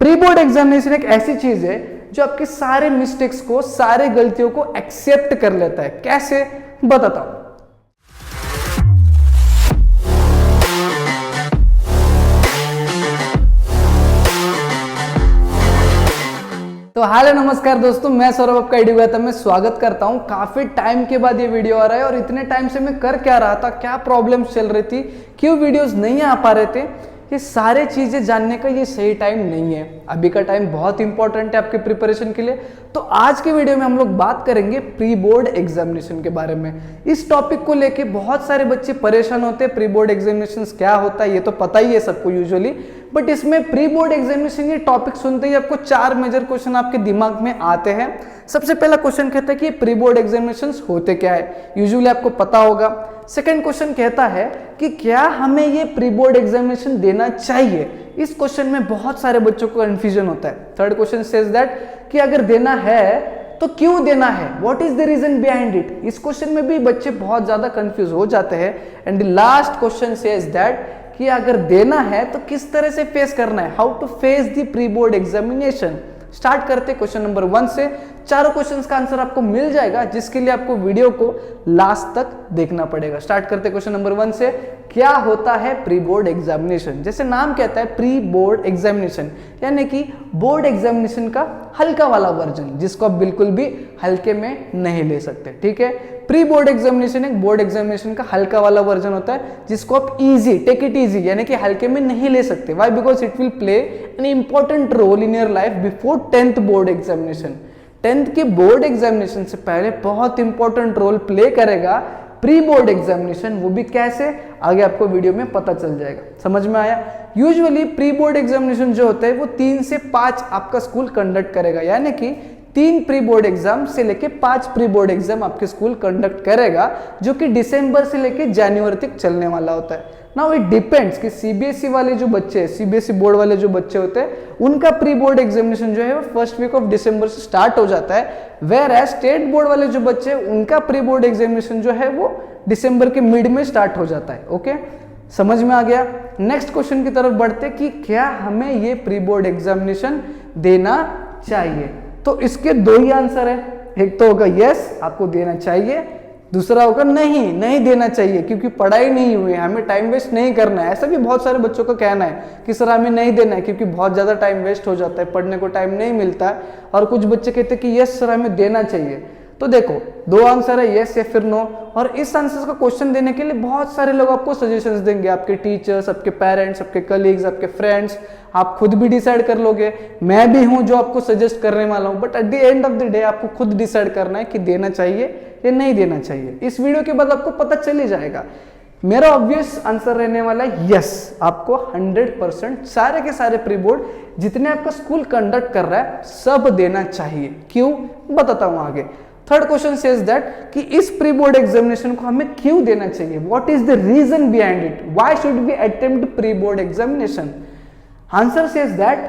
Pre board examination एक ऐसी चीज है जो आपके सारे मिस्टेक्स को, सारे गलतियों को एक्सेप्ट कर लेता है। कैसे, बताता हूं। तो हेलो नमस्कार दोस्तों, मैं सौरभ आपका एडुगैता में स्वागत करता हूं। काफी टाइम के बाद ये वीडियो आ रहा है और इतने टाइम से मैं कर क्या रहा था, क्या प्रॉब्लम्स चल रही थी, क्यों वीडियोस नहीं आ पा रहे थे, ये सारे चीजें जानने का ये सही टाइम नहीं है। अभी का टाइम बहुत इंपॉर्टेंट है आपके प्रिपरेशन के लिए। तो आज के वीडियो में हम लोग बात करेंगे प्री बोर्ड एग्जामिनेशन के बारे में। इस टॉपिक को लेके बहुत सारे बच्चे परेशान होते हैं। प्री बोर्ड एग्जामिनेशन क्या होता है ये तो पता ही है सबको यूजुअली, बट इसमें प्री बोर्ड एग्जामिनेशन ये टॉपिक सुनते ही आपको 4 मेजर क्वेश्चन आपके दिमाग में आते हैं। सबसे पहला क्वेश्चन कहता है कि प्री बोर्ड एग्जामिनेशन होते क्या है, यूजुअली आपको पता होगा। सेकंड क्वेश्चन कहता है कि क्या हमें ये प्री बोर्ड एग्जामिनेशन देना चाहिए। इस क्वेश्चन में बहुत सारे बच्चों को कंफ्यूजन होता है। थर्ड क्वेश्चन सेज दैट कि अगर देना है तो क्यों देना है, what is the reason behind it. इस क्वेश्चन में भी बच्चे बहुत ज्यादा कंफ्यूज हो जाते हैं। And the last question says that कि अगर देना है तो किस तरह से फेस करना है, how to face the pre board examination. Start करते क्वेश्चन नंबर 1 से। चारों क्वेश्चंस का आंसर आपको मिल जाएगा, जिसके लिए आपको वीडियो को लास्ट तक देखना पड़ेगा। स्टार्ट करते क्वेश्चन नंबर 1 से। क्या होता है प्री बोर्ड एग्जामिनेशन। जैसे नाम कहता है प्री बोर्ड एग्जामिनेशन, यानी कि बोर्ड एग्जामिनेशन का हल्का वाला वर्जन, जिसको आप बिल्कुल भी हल्के में नहीं ले सकते। ठीक है, प्री बोर्ड एग्जामिनेशन एक बोर्ड एग्जामिनेशन का हल्का वाला वर्जन होता है, जिसको आप इजी, टेक इट इजी, यानी कि हल्के में नहीं ले सकते। Why? Because it will play an important role in your life before 10th board examination. 10th के बोर्ड एग्जामिनेशन से पहले बहुत इंपॉर्टेंट रोल प्ले करेगा प्री बोर्ड एग्जामिनेशन। वो भी कैसे, आगे आपको वीडियो में पता चल जाएगा। समझ में आया? यूजुअली प्री बोर्ड एग्जामिनेशन जो होता है वो 3 से 5 आपका स्कूल कंडक्ट करेगा, यानी कि 3 प्री बोर्ड एग्जाम से लेके 5 प्री बोर्ड एग्जाम आपके स्कूल कंडक्ट करेगा, जो कि दिसंबर से लेके जनवरी तक चलने वाला होता है। नाउ इट डिपेंड्स कि सीबीएसई वाले जो बच्चे, सीबीएसई बोर्ड वाले जो बच्चे होते हैं, उनका प्री बोर्ड एग्जामिनेशन जो है वो फर्स्ट वीक ऑफ दिसंबर से स्टार्ट हो जाता है। वेयर एज स्टेट बोर्ड वाले जो बच्चे, उनका प्री बोर्ड एग्जामिनेशन जो है वो दिसंबर के मिड में स्टार्ट हो जाता है। ओके, समझ में आ गया? नेक्स्ट क्वेश्चन की तरफ बढ़ते कि क्या हमें ये प्री बोर्ड एग्जामिनेशन देना चाहिए। तो इसके 2 ही आंसर है। एक तो होगा यस, आपको देना चाहिए, दूसरा होगा नहीं, नहीं देना चाहिए, क्योंकि पढ़ाई नहीं हुई है, हमें टाइम वेस्ट नहीं करना है। ऐसा भी बहुत सारे बच्चों का कहना है कि सर हमें नहीं देना है क्योंकि बहुत ज्यादा टाइम वेस्ट हो जाता है, पढ़ने को टाइम नहीं मिलता है। और कुछ बच्चे कहते हैं कि यस सर हमें देना चाहिए। तो देखो 2 आंसर है, यस या फिर नो। और इस आंसर का क्वेश्चन देने के लिए बहुत सारे लोग आपको सजेशंस देंगे, आपके टीचर्स, आपके पेरेंट्स, आपके कलीग्स, आपके फ्रेंड्स। आप खुद भी डिसाइड कर लोगे, मैं भी हूं जो आपको सजेस्ट करने वाला हूं, but at the end of the day आपको खुद डिसाइड करना है कि देना चाहिए या नहीं देना चाहिए। इस वीडियो के बाद आपको पता चल ही जाएगा। मेरा ऑब्वियस आंसर रहने वाला है यस, आपको 100% सारे के सारे प्री बोर्ड जितने आपका स्कूल कंडक्ट कर रहा है सब देना चाहिए। क्यों, बताता हूं आगे। थर्ड क्वेश्चन सेज दैट कि इस प्री बोर्ड एग्जामिनेशन को हमें क्यों देना चाहिए, what is the reason behind it, why should we attempt pre board examination. Answer says that,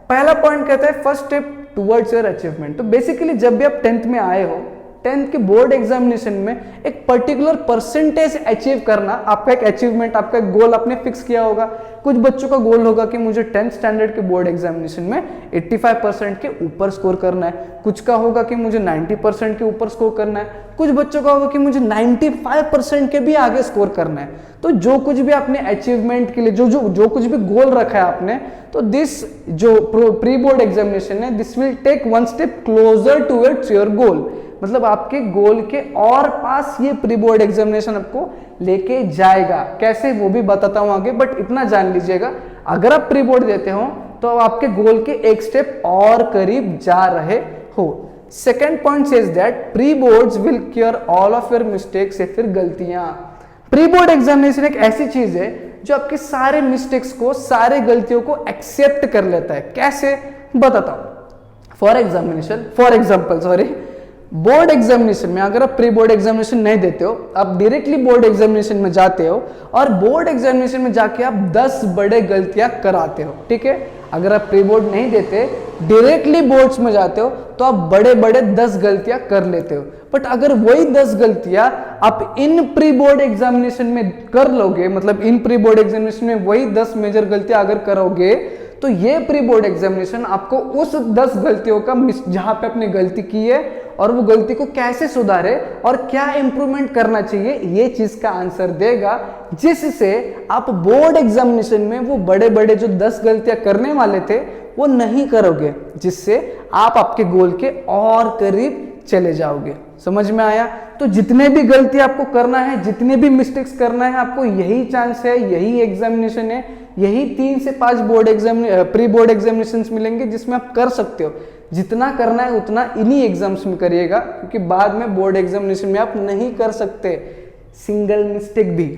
पहला पॉइंट कहता है first step towards your achievement. तो बेसिकली जब भी आप 10th में आए हो, 10th के बोर्ड एग्जामिनेशन में एक पर्टिकुलर परसेंटेज अचीव करना आपका एक अचीवमेंट, आपका एक गोल आपने फिक्स किया होगा। कुछ बच्चों का गोल होगा कि मुझे 10th स्टैंडर्ड के बोर्ड एग्जामिनेशन में 85% के ऊपर स्कोर करना है, कुछ का होगा कि मुझे 90% के ऊपर स्कोर करना है, कुछ बच्चों का होगा कि मुझे 95% के भी आगे स्कोर करना है। तो जो कुछ भी आपने अचीवमेंट के लिए जो कुछ भी गोल रखा है आपने, तो दिस जो प्री बोर्ड एग्जामिनेशन है, this will take 1 step closer towards your goal. मतलब आपके गोल के और पास ये प्री बोर्ड एग्जामिनेशन आपको लेके जाएगा। कैसे, वो भी बताता हूं आगे, बट इतना जान लीजिएगा, अगर आप प्री बोर्ड देते हो तो आप आपके गोल के एक स्टेप और करीब जा रहे हो। Second point says that pre boards will cure all of your mistakes, या फिर गलतियां। प्री बोर्ड एग्जामिनेशन एक ऐसी चीज है जो आपके सारे मिस्टेक्स को, सारे गलतियों को एक्सेप्ट कर लेता है। कैसे, बताता हूं। फॉर एग्जाम्पल बोर्ड एग्जामिनेशन में अगर आप प्री बोर्ड एग्जामिनेशन नहीं देते हो, आप डायरेक्टली बोर्ड एग्जामिनेशन में जाते हो और बोर्ड एग्जामिनेशन में जाके आप 10 बड़े गलतियां कराते हो। ठीक है, अगर आप प्री बोर्ड नहीं देते, डायरेक्टली बोर्ड्स में जाते हो, तो आप बड़े बड़े 10 गलतियां कर लेते हो। बट अगर वही 10 गलतियां आप इन प्री बोर्ड एग्जामिनेशन में कर लोगे, मतलब इन प्री बोर्ड एग्जामिनेशन में वही 10 मेजर गलतियां अगर करोगे, तो ये प्री बोर्ड एग्जामिनेशन आपको उस 10 गलतियों का जहां पे आपने गलती की है और वो गलती को कैसे सुधारे और क्या इंप्रूवमेंट करना चाहिए, ये चीज का आंसर देगा, जिससे आप बोर्ड एग्जामिनेशन में वो बड़े बड़े जो 10 गलतियां करने वाले थे वो नहीं करोगे, जिससे आप आपके गोल के और करीब चले जाओगे। समझ में आया? तो जितने भी गलती आपको करना है, जितने भी मिस्टेक्स करना है, आपको यही चांस है, यही एग्जामिनेशन है, यही 3 से 5 board exam pre board examinations मिलेंगे जिसमें आप कर सकते हो। जितना करना है उतना इन्हीं एग्जाम्स में करिएगा, क्योंकि बाद में बोर्ड एग्जामिनेशन में आप नहीं कर सकते सिंगल मिस्टेक भी।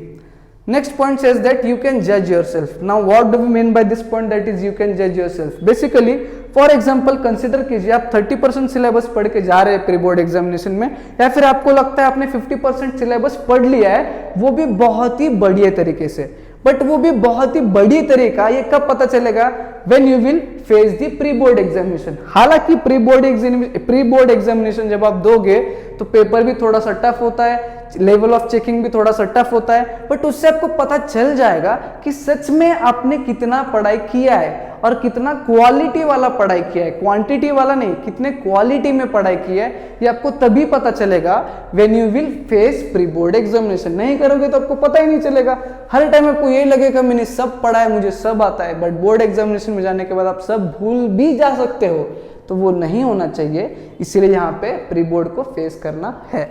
Next point says that you can judge yourself. Now what do we mean by this point, that is you can judge yourself? Basically, for example, consider कीजिए आप 30% सिलेबस पढ़ के जा रहे हैं प्री बोर्ड एग्जामिनेशन में, या फिर आपको लगता है आपने 50% सिलेबस पढ़ लिया है, वो भी बहुत ही बढ़िया तरीके से, बट वो भी बहुत ही बड़ी तरीका ये कब पता चलेगा? When you will face the pre board examination. हालांकि प्री बोर्ड एग्जामिनेशन जब आप दोगे तो पेपर भी थोड़ा सा टफ होता है, लेवल ऑफ चेकिंग भी थोड़ा सा टफ होता है, बट उससे आपको पता चल जाएगा कि सच में आपने कितना पढ़ाई किया है और कितना क्वालिटी वाला पढ़ाई किया है, क्वांटिटी वाला नहीं, कितने क्वालिटी में पढ़ाई किया है, ये आपको तभी पता चलेगा when you will face pre board examination. नहीं करोगे तो आपको पता ही नहीं चलेगा, हर टाइम आपको यही लगेगा मैंने सब पढ़ा है, मुझे सब आता है, बट बोर्ड एग्जामिनेशन में जाने के बाद आप सब भूल भी जा सकते हो, तो वो नहीं होना चाहिए, इसीलिए यहाँ पे प्री बोर्ड को फेस करना है।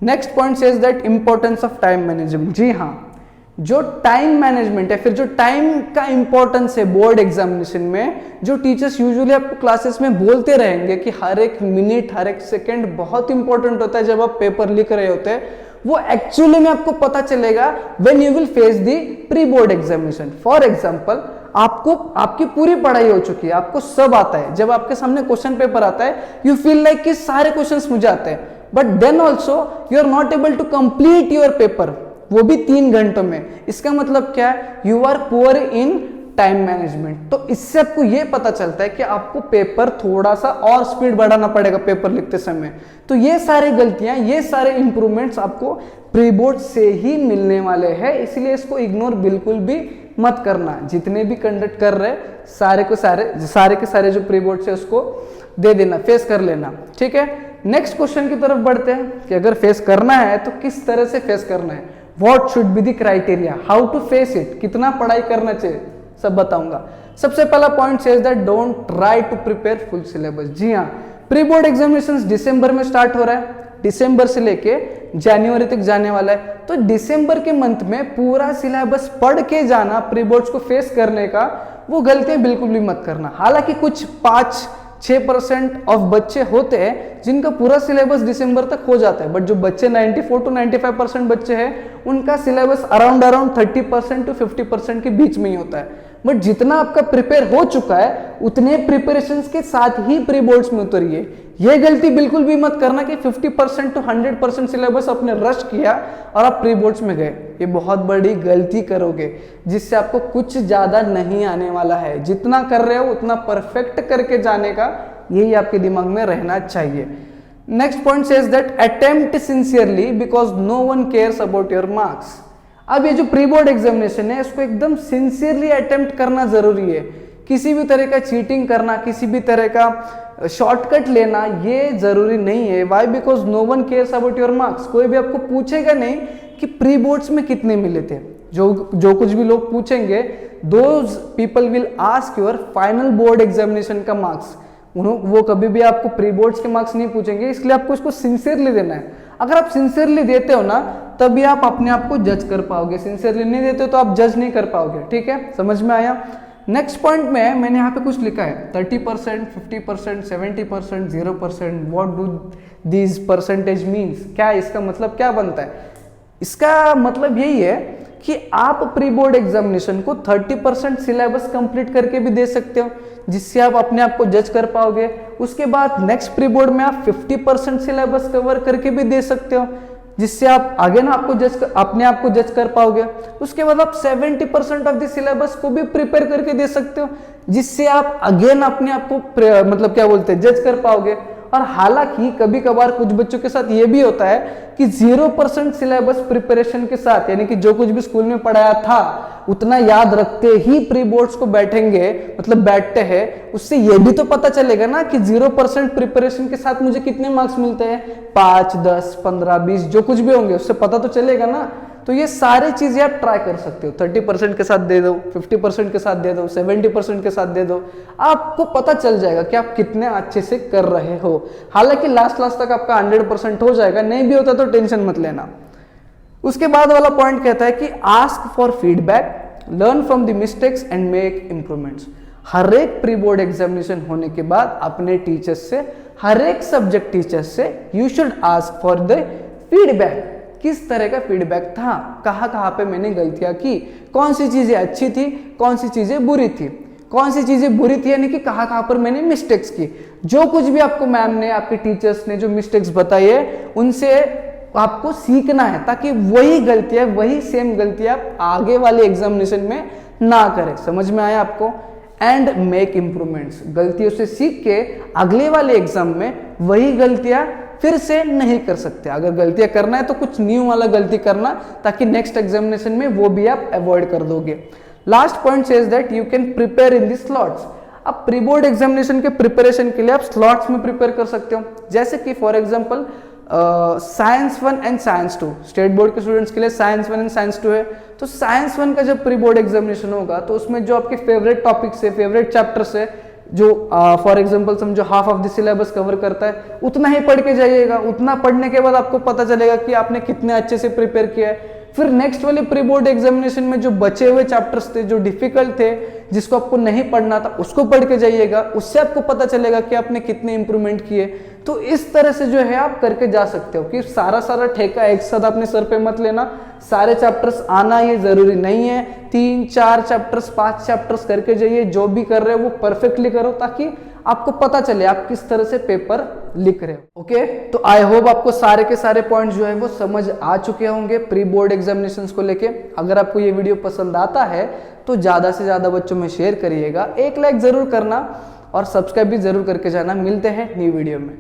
Next point says that importance of time management. जी हाँ, जो टाइम मैनेजमेंट है, फिर जो टाइम का इंपॉर्टेंस है बोर्ड एग्जामिनेशन में, जो टीचर्स यूजुअली आपको क्लासेस में बोलते रहेंगे कि हर एक मिनट हर एक सेकंड बहुत इंपॉर्टेंट होता है जब आप पेपर लिख रहे होते हैं, वो एक्चुअली में आपको पता चलेगा when you will face the pre board examination. For example, आपको आपकी पूरी पढ़ाई हो चुकी है, आपको सब आता है, जब आपके सामने क्वेश्चन पेपर आता है यू फील लाइक कि सारे क्वेश्चंस मुझे आते हैं, but then also you are not able to complete your paper, वो भी 3 घंटों में। इसका मतलब क्या है? You are poor in time management. तो इससे आपको ये पता चलता है कि आपको पेपर थोड़ा सा और स्पीड बढ़ाना पड़ेगा पेपर लिखते समय। तो ये सारी गलतियां, ये सारे इंप्रूवमेंट्स आपको प्री बोर्ड से ही मिलने वाले हैं, इसलिए इसको इग्नोर बिल्कुल भी मत करना। जितने भी कंडक्ट कर रहे सारे के सारे जो प्री बोर्ड से उसको दे देना, फेस कर लेना। ठीक है, नेक्स्ट क्वेश्चन की तरफ बढ़ते हैं कि अगर फेस करना है तो किस तरह से फेस करना है, what should be the criteria, how to face it, कितना पढ़ाई करना चाहिए, सब बताऊंगा। सबसे पहला point says that don't try to prepare full syllabus. जी हाँ, प्री बोर्ड एग्जामिनेशंस दिसंबर में स्टार्ट हो रहा है, दिसंबर से लेके जनवरी तक जाने वाला है, तो दिसंबर के मंथ में पूरा सिलेबस पढ़ के जाना प्री बोर्ड्स को फेस करने का, वो गलतियां बिल्कुल भी मत करना। हालांकि कुछ 5-6% ऑफ बच्चे होते हैं जिनका पूरा सिलेबस दिसंबर तक हो जाता है, बट जो बच्चे 94 to 95% बच्चे हैं उनका सिलेबस अराउंड 30% to 50% के बीच में ही होता है। बट जितना आपका प्रिपेयर हो चुका है उतने प्रिपरेशंस के साथ ही प्री बोर्ड्स में उतरिए। ये गलती बिल्कुल भी मत करना कि 50% to 100% सिलेबस आपने रश किया और आप प्री बोर्ड्स में गए, ये बहुत बड़ी गलती करोगे, जिससे आपको कुछ ज्यादा नहीं आने वाला है। जितना कर रहे हो उतना परफेक्ट करके जाने का, यही आपके दिमाग में रहना चाहिए। Next point says that attempt sincerely because no one cares about your marks. अब ये जो प्री बोर्ड एग्जामिनेशन है इसको एकदम सिंसियरली अटेम्प्ट करना जरूरी है। किसी भी तरह का चीटिंग करना, किसी भी तरह का शॉर्टकट लेना, ये जरूरी नहीं है। Why? Because no one cares about your marks. कोई भी आपको पूछेगा नहीं कि प्री बोर्ड्स में कितने मिले थे। जो कुछ भी लोग पूछेंगे, those people will ask your final board examination का मार्क्स। वो कभी भी आपको प्री बोर्ड्स के मार्क्स नहीं पूछेंगे, इसलिए आपको इसको सिंसियरली देना है। अगर आप सिंसियरली देते हो ना, तभी आप अपने आप को जज कर पाओगे। सिंसियरली नहीं देते हो तो आप जज नहीं कर पाओगे। ठीक है, समझ में आया? नेक्स्ट पॉइंट में मैंने यहाँ पे कुछ लिखा है 30%, 50%, 70%, 0%। What do these percentage means? क्या इसका मतलब क्या बनता है? इसका मतलब यही है कि आप प्री बोर्ड एग्जामिनेशन को 30% सिलेबस कंप्लीट करके भी दे सकते हो, जिससे आप अपने आप को जज कर पाओगे। उसके बाद नेक्स्ट प्री बोर्ड में आप 50% सिलेबस कवर करके भी दे सकते हो, जिससे आप आगे ना अपने आप को जज कर पाओगे। उसके बाद आप 70% ऑफ द सिलेबस को भी प्रिपेयर करके दे सकते हो, जिससे आप अगेन अपने आप को मतलब क्या बोलते हैं, जज कर पाओगे। और हालांकि कभी कभार कुछ बच्चों के साथ ये भी होता है कि 0% सिलेबस प्रिपरेशन के साथ, यानी कि जो कुछ भी स्कूल में पढ़ाया था उतना याद रखते ही प्री बोर्ड्स को बैठेंगे, मतलब बैठते हैं, उससे ये भी तो पता चलेगा ना कि 0% प्रिपरेशन के साथ मुझे कितने मार्क्स मिलते हैं, 5, 10, 15, 20 जो कुछ भी होंगे, उससे पता तो चलेगा ना। तो ये सारी चीजें आप ट्राई कर सकते हो, 30% के साथ दे दो, 50% के साथ दे दो, 70% के साथ दे दो, आपको पता चल जाएगा कि आप कितने अच्छे से कर रहे हो। हालांकि लास्ट तक आपका 100% हो जाएगा, नहीं भी होता तो टेंशन मत लेना। उसके बाद वाला पॉइंट कहता है कि ask for feedback, learn from the mistakes and make improvements. हर एक प्री बोर्ड एग्जामिनेशन होने के बाद अपने टीचर्स से, हर एक सब्जेक्ट टीचर्स से you should ask for the feedback. किस तरह का फीडबैक था, कहाँ पे मैंने गलतियां की, कौन सी चीजें अच्छी थी, कौन सी चीजें बुरी थी, कौन सी चीजें बुरी थी यानी कि कहाँ पर मैंने मिस्टेक्स की। जो कुछ भी आपको मैम ने, आपके टीचर्स ने जो मिस्टेक्स बताई है उनसे आपको सीखना है, ताकि वही गलतियां, वही सेम गलतियां आप आगे वाले एग्जामिनेशन में ना करें। समझ में आया आपको? एंड मेक इंप्रूवमेंट्स, गलतियों से सीख के अगले वाले एग्जाम में वही गलतियां फिर से नहीं कर सकते। अगर गलतियां करना है तो कुछ न्यू वाला गलती करना, ताकि नेक्स्ट एग्जामिनेशन में वो भी आप अवॉइड कर दोगे। Last point says that you can prepare in the slots. अब प्री बोर्ड एग्जामिनेशन के प्रिपरेशन के लिए आप स्लॉट्स में प्रिपेयर कर सकते हो, जैसे कि for example science 1 and science 2, state board के स्टूडेंट्स के लिए साइंस 1 एंड साइंस 2 है। तो साइंस 1 का जब प्री बोर्ड एग्जामिनेशन होगा तो उसमें जो आपके फेवरेट टॉपिक्स है, फेवरेट चैप्टर्स है, जो फॉर एग्जांपल समझो half of the syllabus cover करता है, उतना ही पढ़ के जाइएगा। उतना पढ़ने के बाद आपको पता चलेगा कि आपने कितने अच्छे से प्रिपेयर किया है। फिर नेक्स्ट वाले प्री बोर्ड एग्जामिनेशन में जो बचे हुए चैप्टर्स थे, जो डिफिकल्ट थे, जिसको आपको नहीं पढ़ना था, उसको पढ़ के जाइएगा। उससे आपको पता चलेगा कि आपने कितने इंप्रूवमेंट किए। तो इस तरह से जो है आप करके जा सकते हो कि सारा ठेका एक साथ अपने सर पे मत लेना। सारे चैप्टर्स आना ये जरूरी नहीं है, 3, 4 चैप्टर्स, 5 चैप्टर्स करके जाइए। जो भी कर रहे हो वो परफेक्टली करो, ताकि आपको पता चले आप किस तरह से पेपर लिख रहे हो। ओके, तो आई होप आपको सारे के सारे पॉइंट जो है वो समझ आ चुके होंगे प्री बोर्ड एग्जामिनेशंस को लेके। अगर आपको ये वीडियो पसंद आता है तो ज्यादा से ज्यादा बच्चों में शेयर करिएगा, 1 लाइक जरूर करना और सब्सक्राइब भी जरूर करके जाना। मिलते हैं न्यू वीडियो में।